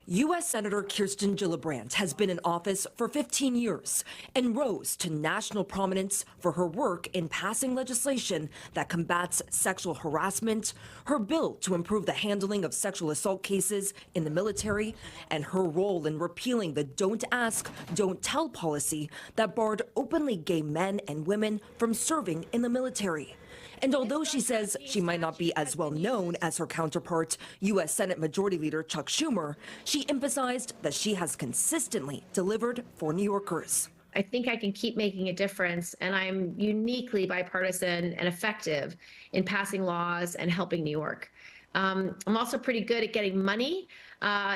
U.S. Senator Kirsten Gillibrand has been in office for 15 years and rose to national prominence for her work in passing legislation that combats sexual harassment, her bill to improve the handling of sexual assault cases in the military, and her role in repealing the Don't Ask, Don't Tell policy that barred openly gay men and women from serving in the military. And although she says she might not be as well known as her counterpart, U.S. Senate Majority Leader Chuck Schumer, she emphasized that she has consistently delivered for New Yorkers. I think I can keep making a difference, and I'm uniquely bipartisan and effective in passing laws and helping New York. I'm also pretty good at getting money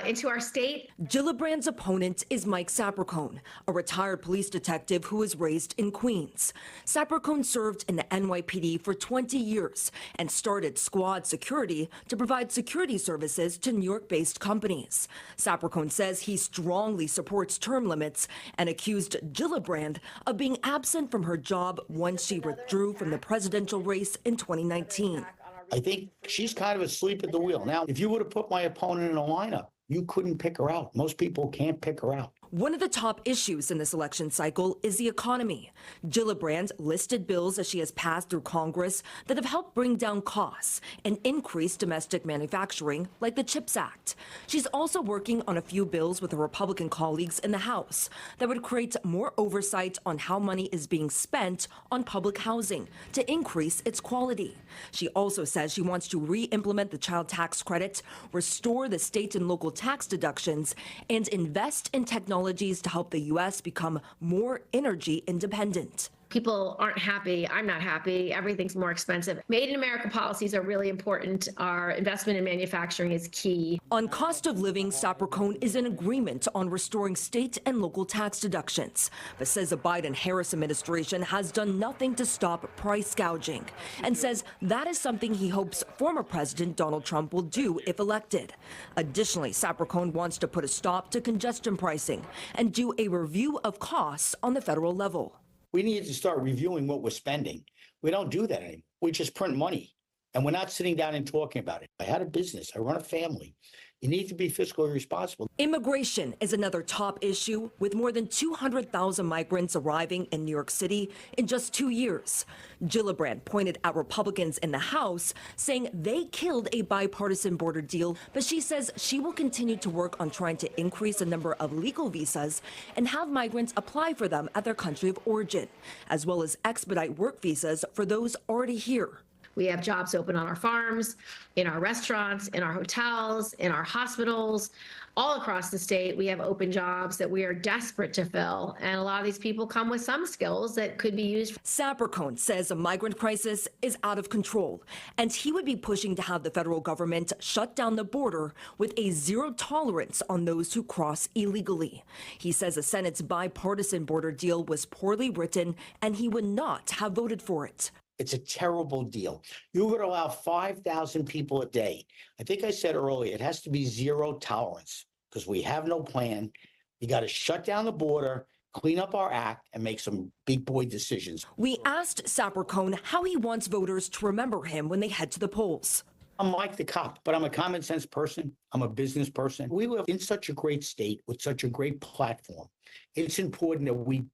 into our state. Gillibrand's opponent is Mike Sapraicone, a retired police detective who was raised in Queens. Sapraicone served in the NYPD for 20 years and started Squad Security to provide security services to New York-based companies. Sapraicone says he strongly supports term limits and accused Gillibrand of being absent from her job once she withdrew from the presidential race in 2019. I think she's kind of asleep at the wheel. Now, if you would have put my opponent in a lineup, you couldn't pick her out. Most people can't pick her out. One of the top issues in this election cycle is the economy. Gillibrand listed bills that she has passed through Congress that have helped bring down costs and increase domestic manufacturing, like the CHIPS Act. She's also working on a few bills with her Republican colleagues in the House that would create more oversight on how money is being spent on public housing to increase its quality. She also says she wants to re-implement the child tax credit, restore the state and local tax deductions, and invest in technologies to help the U.S. become more energy independent. People aren't happy. I'm not happy. Everything's more expensive. Made in America policies are really important. Our investment in manufacturing is key. On cost of living, Sapraicone is in agreement on restoring state and local tax deductions, but says the Biden-Harris administration has done nothing to stop price gouging, and says that is something he hopes former President Donald Trump will do if elected. Additionally, Sapraicone wants to put a stop to congestion pricing and do a review of costs on the federal level. We need to start reviewing what we're spending. We don't do that anymore. We just print money, and we're not sitting down and talking about it. I had a business. I run a family. You need to be fiscally responsible. Immigration is another top issue, with more than 200,000 migrants arriving in New York City in just 2 years. Gillibrand pointed at Republicans in the House, saying they killed a bipartisan border deal, but she says she will continue to work on trying to increase the number of legal visas and have migrants apply for them at their country of origin, as well as expedite work visas for those already here. We have jobs open on our farms, in our restaurants, in our hotels, in our hospitals, all across the state. We have open jobs that we are desperate to fill. And a lot of these people come with some skills that could be used. Sapraicone says the migrant crisis is out of control, and he would be pushing to have the federal government shut down the border with a zero tolerance on those who cross illegally. He says the Senate's bipartisan border deal was poorly written, and he would not have voted for it. It's a terrible deal. You would allow 5,000 people a day. I think I said earlier, it has to be zero tolerance because we have no plan. You got to shut down the border, clean up our act, and make some big boy decisions. We asked Sapraicone how he wants voters to remember him when they head to the polls. I'm like the cop, but I'm a common sense person. I'm a business person. We live in such a great state with such a great platform. It's important that we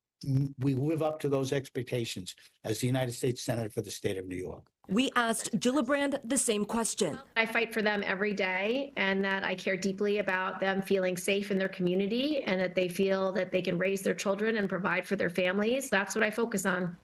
live up to those expectations as the United States Senator for the state of New York. We asked Gillibrand the same question. I fight for them every day, and that I care deeply about them feeling safe in their community and that they feel that they can raise their children and provide for their families. That's what I focus on.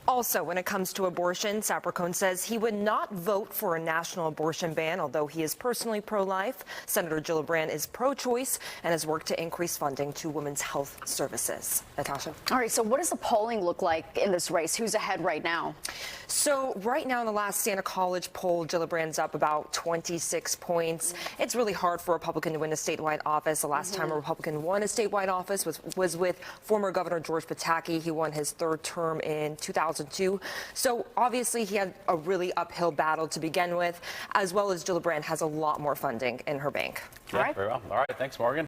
Also, when it comes to abortion, Sapraicone says he would not vote for a national abortion ban, although he is personally pro-life. Senator Gillibrand is pro-choice and has worked to increase funding to women's health services. Natasha. All right, so what does the polling look like in this race? Who's ahead right now? So right now in the last Santa College poll, Gillibrand's up about 26 points. It's really hard for a Republican to win a statewide office. The last time a Republican won a statewide office was with former Governor George Pataki. He won his third term in 2002. So obviously he had a really uphill battle to begin with, as well as Gillibrand has a lot more funding in her bank. Yeah, all right. Very well. All right. Thanks, Morgan.